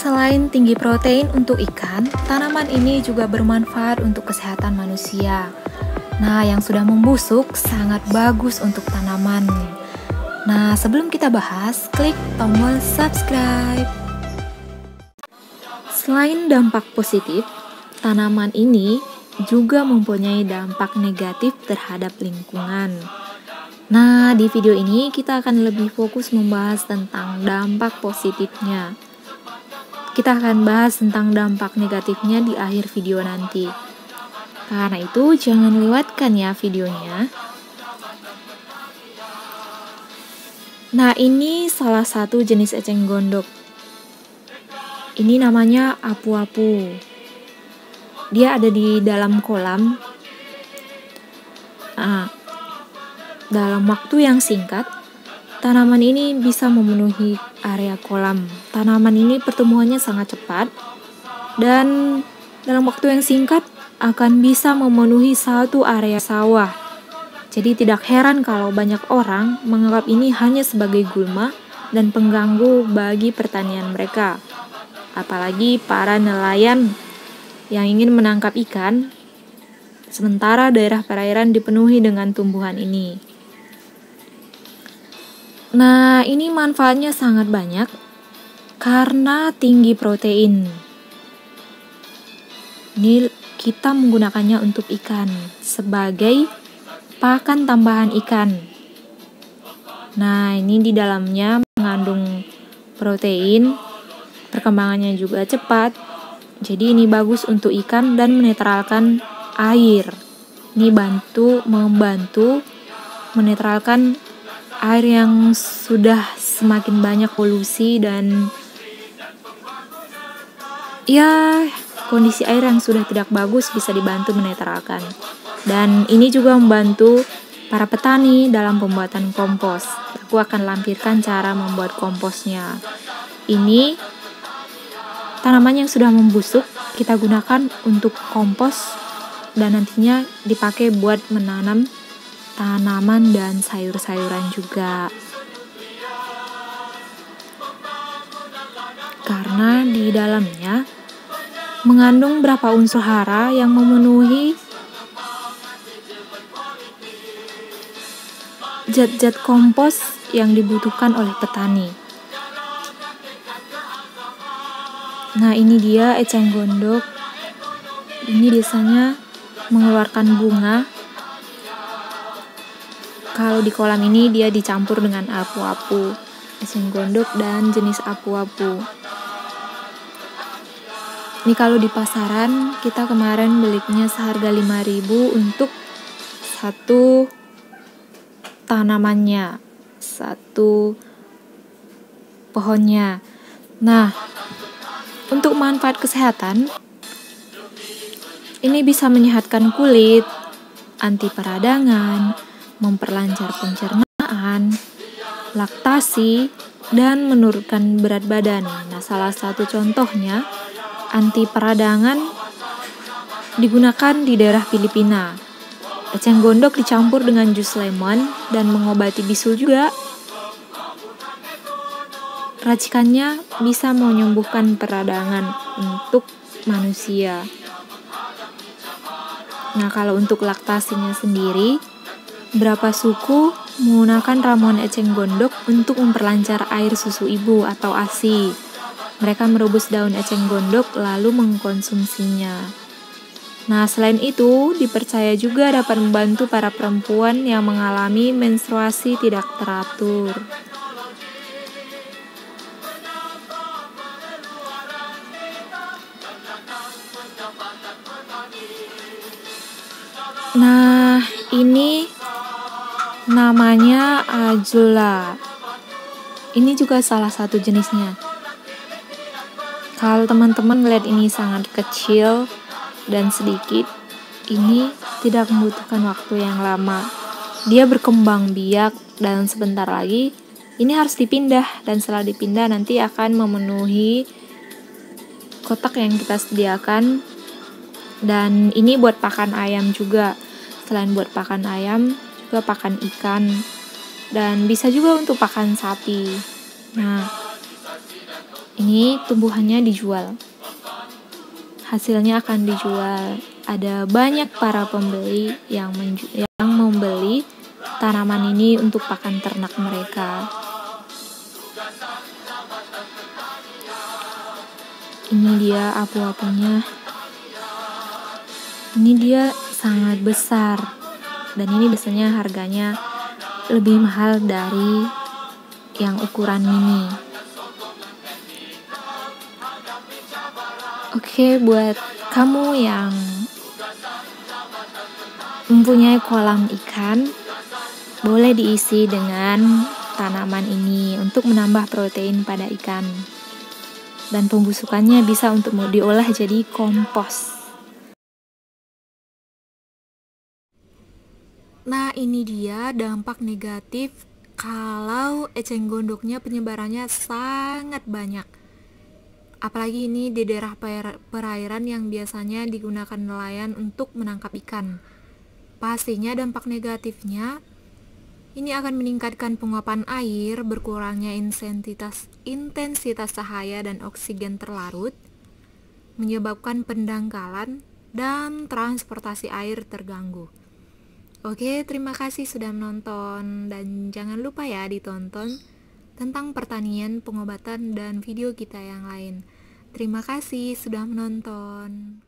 Selain tinggi protein untuk ikan, tanaman ini juga bermanfaat untuk kesehatan manusia. Nah, yang sudah membusuk sangat bagus untuk tanaman. Nah, sebelum kita bahas, klik tombol subscribe. Selain dampak positif, tanaman ini juga mempunyai dampak negatif terhadap lingkungan. Nah, di video ini kita akan lebih fokus membahas tentang dampak positifnya. Kita akan bahas tentang dampak negatifnya di akhir video nanti. Karena itu, jangan lewatkan ya videonya. Nah, ini salah satu jenis eceng gondok. Ini namanya apu-apu. Dia ada di dalam kolam. Nah, dalam waktu yang singkat, tanaman ini bisa memenuhi area kolam. Tanaman ini pertumbuhannya sangat cepat dan dalam waktu yang singkat akan bisa memenuhi satu area sawah. Jadi tidak heran kalau banyak orang menganggap ini hanya sebagai gulma dan pengganggu bagi pertanian mereka. Apalagi para nelayan yang ingin menangkap ikan, sementara daerah perairan dipenuhi dengan tumbuhan ini. Nah, ini manfaatnya sangat banyak karena tinggi protein. Ini kita menggunakannya untuk ikan sebagai pakan tambahan ikan. Nah, ini di dalamnya mengandung protein, perkembangannya juga cepat. Jadi ini bagus untuk ikan dan menetralkan air. Ini membantu menetralkan air yang sudah semakin banyak polusi dan kondisi air yang sudah tidak bagus bisa dibantu menetralkan. Dan ini juga membantu para petani dalam pembuatan kompos. Aku akan lampirkan cara membuat komposnya. Ini tanaman yang sudah membusuk kita gunakan untuk kompos dan nantinya dipakai buat menanam tanaman dan sayur-sayuran juga. Karena di dalamnya mengandung beberapa unsur hara yang memenuhi zat-zat kompos yang dibutuhkan oleh petani. Nah, ini dia eceng gondok. Ini biasanya mengeluarkan bunga. Kalau di kolam ini dia dicampur dengan apu-apu, eceng gondok dan jenis apu-apu. Ini kalau di pasaran kita kemarin belinya seharga 5.000 untuk satu tanamannya, satu pohonnya. Nah, untuk manfaat kesehatan, ini bisa menyehatkan kulit, anti peradangan, memperlancar pencernaan, laktasi, dan menurunkan berat badan. Nah, salah satu contohnya, anti peradangan digunakan di daerah Filipina. Eceng gondok dicampur dengan jus lemon dan mengobati bisul juga. Racikannya bisa menyembuhkan peradangan untuk manusia. Nah, kalau untuk laktasinya sendiri, beberapa suku menggunakan ramuan eceng gondok untuk memperlancar air susu ibu atau ASI. Mereka merebus daun eceng gondok lalu mengkonsumsinya. Nah, selain itu, dipercaya juga dapat membantu para perempuan yang mengalami menstruasi tidak teratur. Nah, ini namanya Azula. Ini juga salah satu jenisnya. Kalau teman-teman melihat ini sangat kecil dan sedikit, ini tidak membutuhkan waktu yang lama. Dia berkembang biak dan sebentar lagi ini harus dipindah, dan setelah dipindah nanti akan memenuhi kotak yang kita sediakan. Dan ini buat pakan ayam juga. Selain buat pakan ayam, juga pakan ikan, dan bisa juga untuk pakan sapi. Nah, Ini tumbuhannya dijual. Hasilnya akan dijual. Ada banyak para pembeli yang membeli tanaman ini untuk pakan ternak mereka. Ini dia apu-apunya. Ini dia sangat besar. Dan ini biasanya harganya lebih mahal dari yang ukuran mini. Oke, buat kamu yang mempunyai kolam ikan, boleh diisi dengan tanaman ini untuk menambah protein pada ikan. Dan pembusukannya bisa untuk diolah jadi kompos. Nah, ini dia dampak negatif kalau eceng gondoknya penyebarannya sangat banyak. Apalagi ini di daerah perairan yang biasanya digunakan nelayan untuk menangkap ikan. Pastinya dampak negatifnya ini akan meningkatkan penguapan air, berkurangnya intensitas cahaya dan oksigen terlarut, menyebabkan pendangkalan dan transportasi air terganggu. Oke, terima kasih sudah menonton dan jangan lupa ya ditonton tentang pertanian, pengobatan, dan video kita yang lain. Terima kasih sudah menonton.